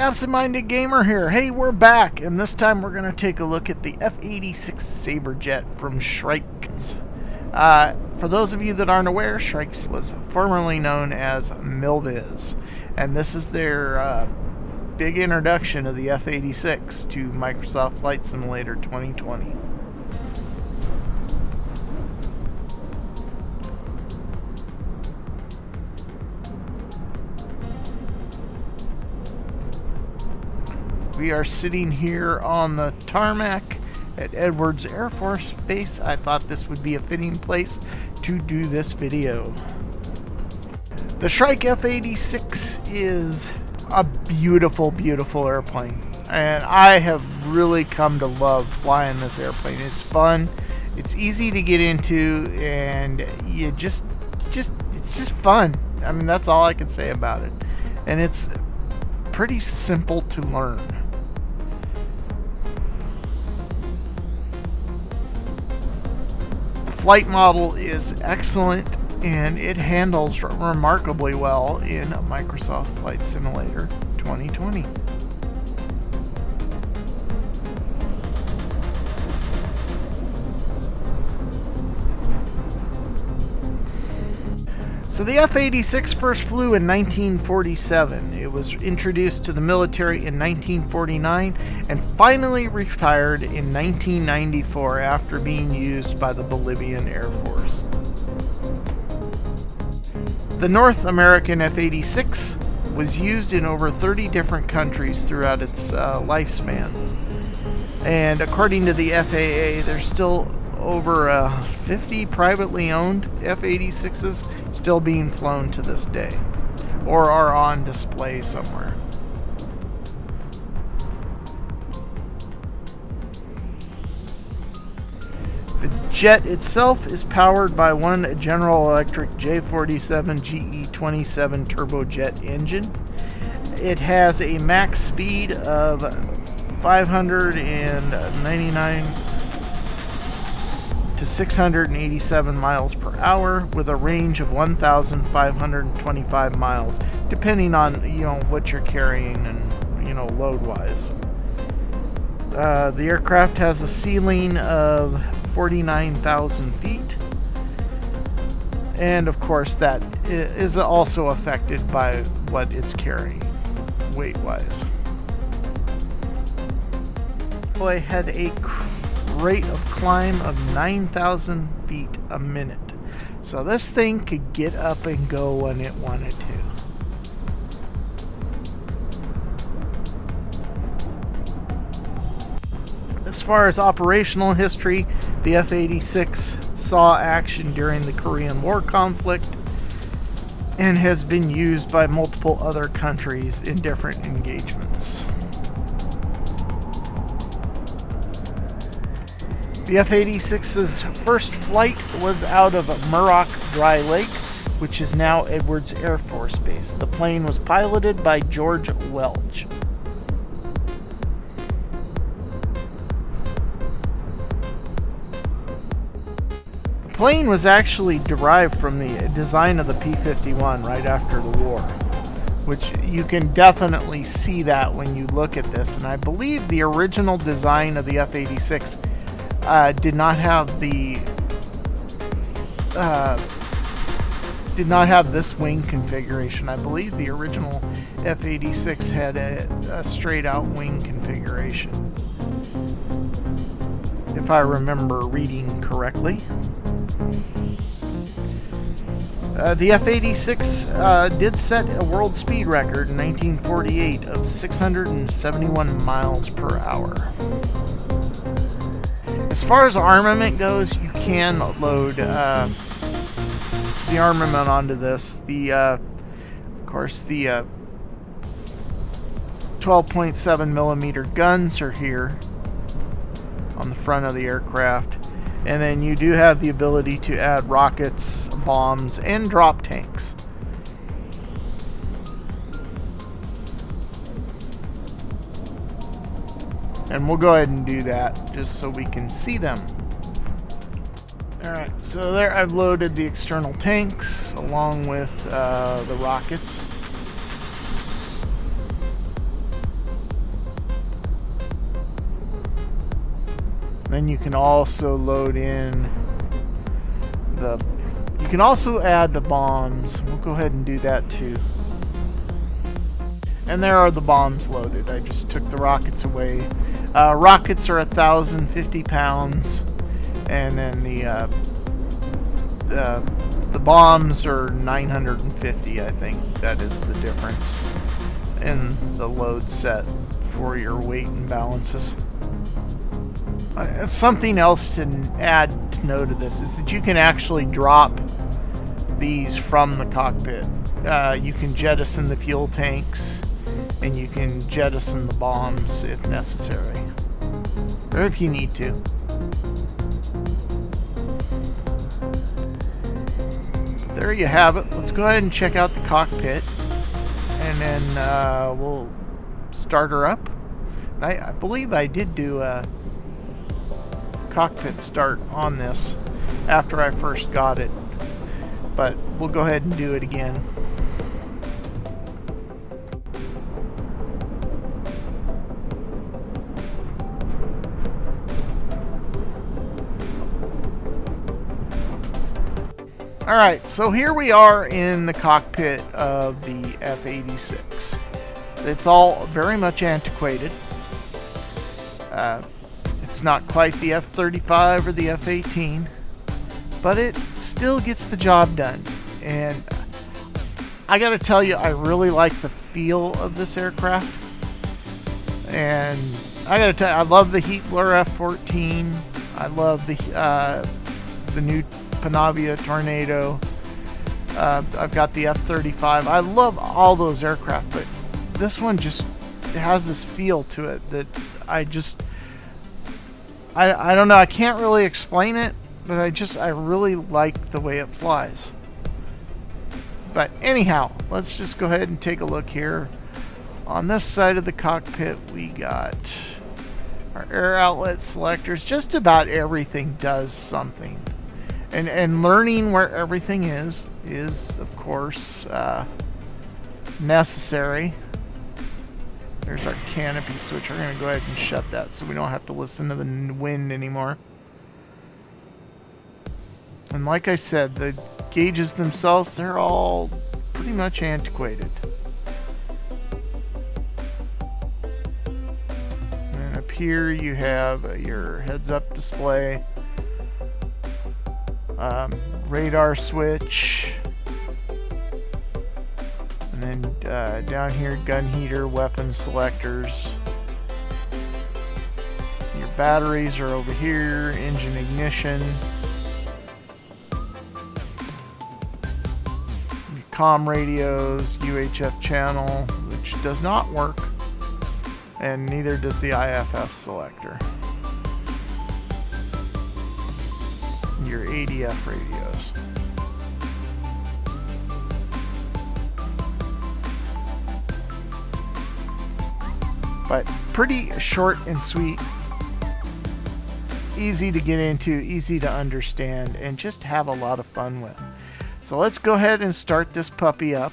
Absent-minded Gamer here. Hey, we're back, and this time we're going to take a look at the F-86 Sabre jet from Shrike. For those of you that aren't aware, Shrike was formerly known as Milviz, and this is their big introduction of the F-86 to Microsoft Flight Simulator 2020. We are sitting here on the tarmac at Edwards Air Force Base. I thought this would be a fitting place to do this video. The Shrike F-86 is a beautiful, beautiful airplane, and I have really come to love flying this airplane. It's fun, it's easy to get into, and it's just fun. I mean, that's all I can say about it. And it's pretty simple to learn. Flight model is excellent, and it handles remarkably well in Microsoft Flight Simulator 2020. So the F-86 first flew in 1947. It was introduced to the military in 1949 and finally retired in 1994 after being used by the Bolivian Air Force. The North American F-86 was used in over 30 different countries throughout its lifespan. And according to the FAA, there's still over 50 privately owned F-86s still being flown to this day, or are on display somewhere. The jet itself is powered by one General Electric J47 GE27 turbojet engine. It has a max speed of 599 to 687 miles per hour with a range of 1,525 miles, depending on what you're carrying and load wise. The aircraft has a ceiling of 49,000 feet, and of course that is also affected by what it's carrying weight wise. I had a rate of climb of 9,000 feet a minute. So this thing could get up and go when it wanted to. As far as operational history, the F-86 saw action during the Korean War conflict and has been used by multiple other countries in different engagements. The F-86's first flight was out of Muroc Dry Lake, which is now Edwards Air Force Base. The plane was piloted by George Welch. The plane was actually derived from the design of the P-51 right after the war, which you can definitely see that when you look at this. And I believe the original design of the F-86 did not have this wing configuration. I believe the original F-86 had a straight out wing configuration, if I remember reading correctly. The F-86 did set a world speed record in 1948 of 671 miles per hour. As far as armament goes, you can load the armament onto this. Of course, the 12.7 millimeter guns are here on the front of the aircraft, and then you do have the ability to add rockets, bombs, and drop tanks. And we'll go ahead and do that just so we can see them. Alright, so there I've loaded the external tanks along with the rockets. Then you can also load in you can also add the bombs. We'll go ahead and do that too. And there are the bombs loaded. I just took the rockets away. Rockets are 1,050 pounds, and then the bombs are 950. I think that is the difference in the load set for your weight and balances. Something else to add to note of this is that you can actually drop these from the cockpit. You can jettison the fuel tanks, and you can jettison the bombs if necessary, or if you need to. There you have it. Let's go ahead and check out the cockpit, and then we'll start her up. I believe I did do a cockpit start on this after I first got it, but we'll go ahead and do it again. Alright, so here we are in the cockpit of the F-86. It's all very much antiquated. It's not quite the F-35 or the F-18, but it still gets the job done. And I gotta tell you, I really like the feel of this aircraft. And I gotta tell you, I love the Heatblur F-14. I love the new Panavia Tornado. I've got the F-35. I love all those aircraft, but this one just has this feel to it that I don't know. I can't really explain it, but I really like the way it flies. But anyhow, let's just go ahead and take a look here. On this side of the cockpit, we got our air outlet selectors. Just about everything does something. And learning where everything is of course necessary. There's our canopy switch. We're going to go ahead and shut that so we don't have to listen to the wind anymore. And like I said, the gauges themselves, they're all pretty much antiquated. And up here you have your heads-up display, radar switch, and then down here, gun heater, weapon selectors. Your batteries are over here, engine ignition, your comm radios, UHF channel, which does not work, and neither does the IFF selector. Your ADF radios. But pretty short and sweet, easy to get into, easy to understand, and just have a lot of fun with. So let's go ahead and start this puppy up,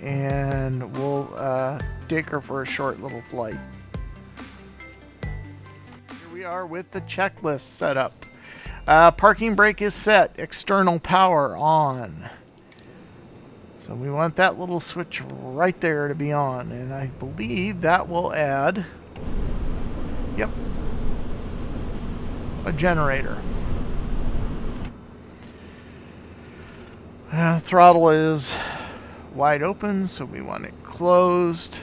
and we'll take her for a short little flight. Here we are with the checklist set up. Parking brake is set. External power on. So we want that little switch right there to be on. And I believe that will add... Yep. A generator. Throttle is wide open, so we want it closed.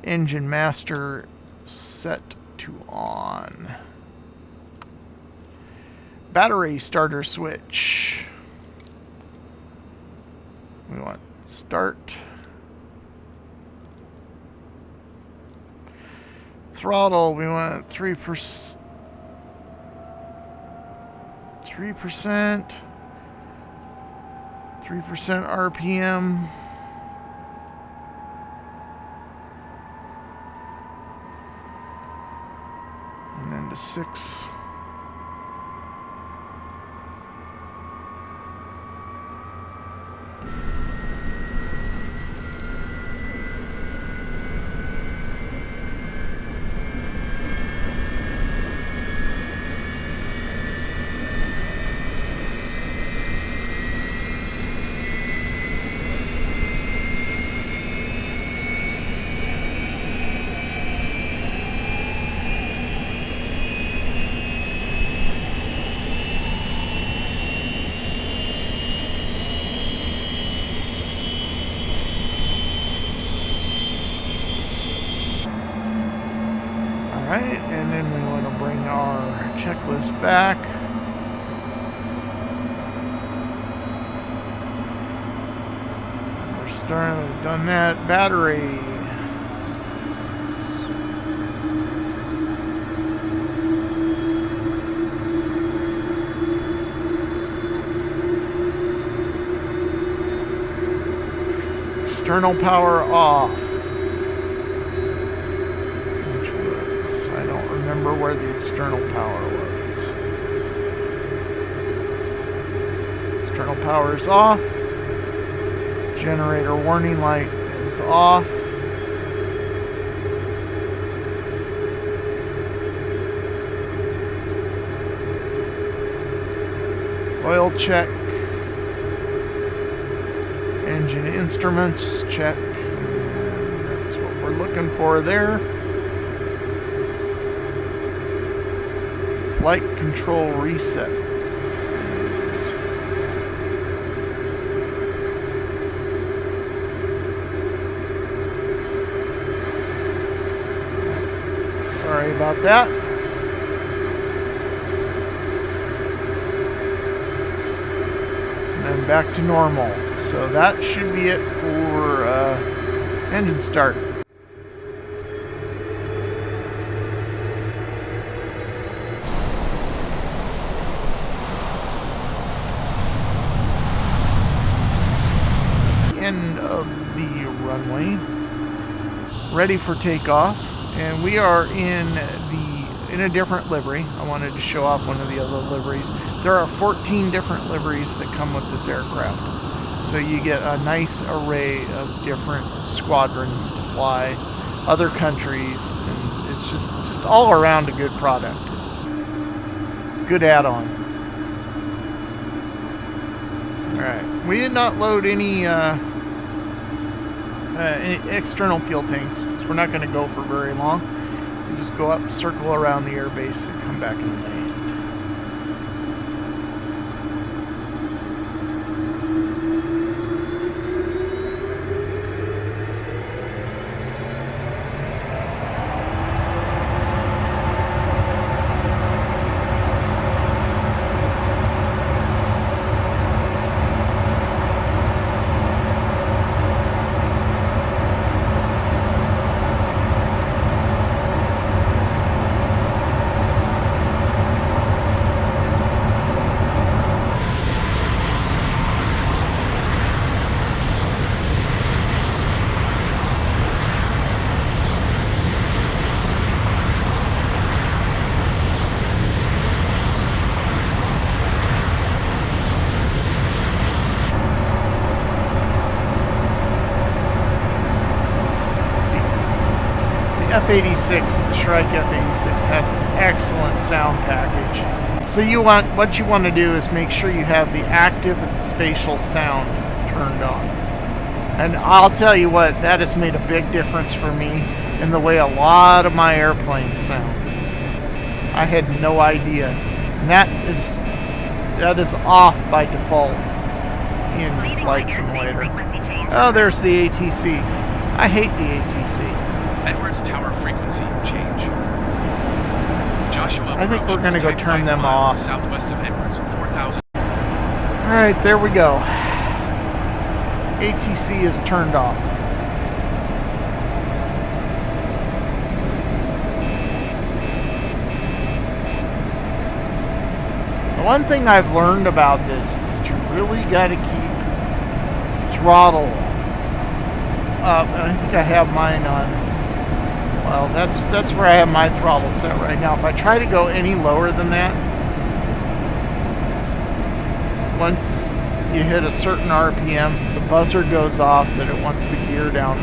Engine master set to on. Battery starter switch. We want start. Throttle, we want 3%. 3% RPM. And then to 6. bring our checklist back. We're starting, we've done that. Battery. External power off. Which was, I don't remember where the external power was. External power is off. Generator warning light is off. Oil check. Engine instruments check. And that's what we're looking for there. Flight control reset. Sorry about that. And then back to normal. So that should be it for engine start. End of the runway. Ready for takeoff. And we are in a different livery. I wanted to show off one of the other liveries. There are 14 different liveries that come with this aircraft. So you get a nice array of different squadrons to fly, other countries, and it's just all around a good product. Good add-on. Alright, we did not load any external fuel tanks, because we're not going to go for very long. We just go up, circle around the airbase, and come back and land. F-86, the Shrike F-86 has an excellent sound package. So what you want to do is make sure you have the active and spatial sound turned on. And I'll tell you what, that has made a big difference for me in the way a lot of my airplanes sound. I had no idea. And that is off by default in Flight Simulator. Oh, there's the ATC. I hate the ATC. Edwards Tower frequency change. Joshua I think we're going to go turn them off. Southwest of Edwards, 4,000. Alright, there we go. ATC is turned off. The one thing I've learned about this is that you really got to keep throttle up. I think I have mine on. Well, that's where I have my throttle set right now. If I try to go any lower than that, once you hit a certain RPM, the buzzer goes off that it wants the gear down,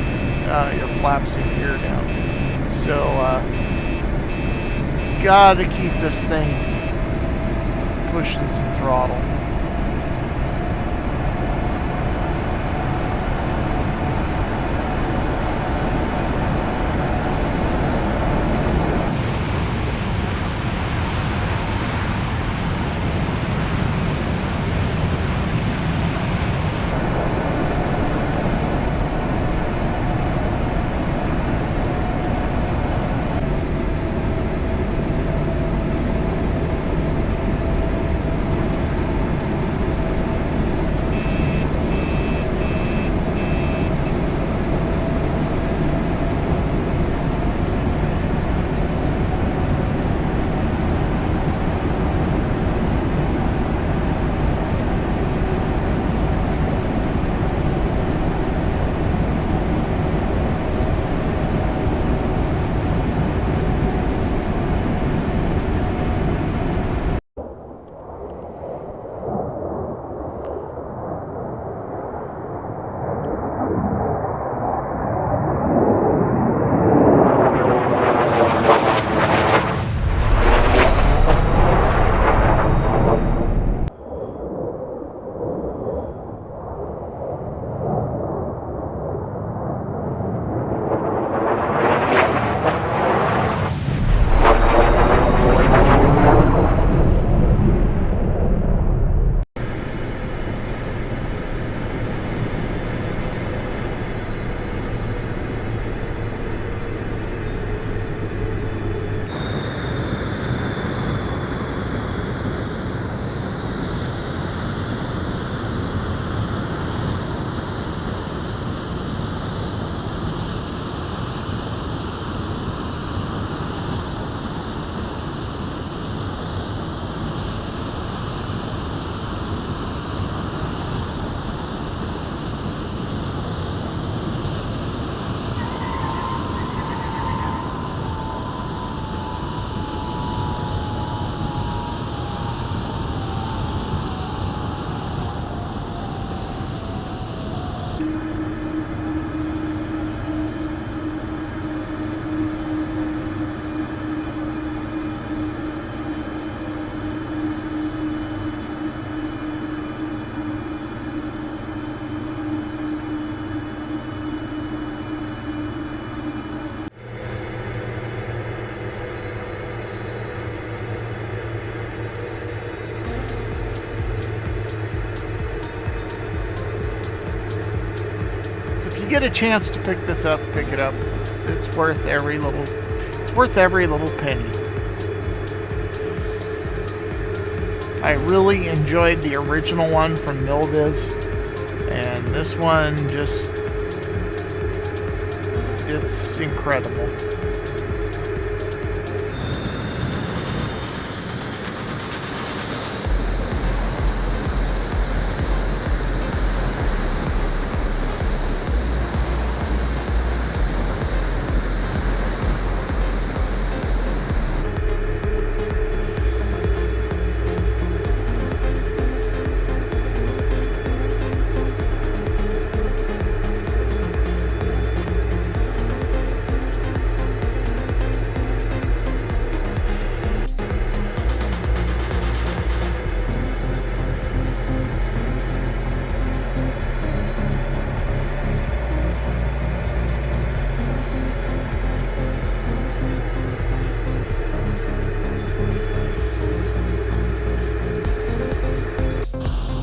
your flaps and gear down. So, gotta keep this thing pushing some throttle. Get a chance to pick this up, pick it up. It's worth every little penny. I really enjoyed the original one from Milviz, and this one just, it's incredible.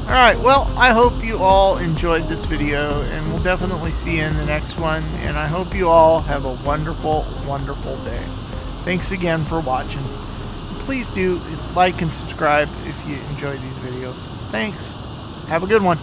Alright, well, I hope you all enjoyed this video, and we'll definitely see you in the next one, and I hope you all have a wonderful, wonderful day. Thanks again for watching. Please do like and subscribe if you enjoy these videos. Thanks. Have a good one.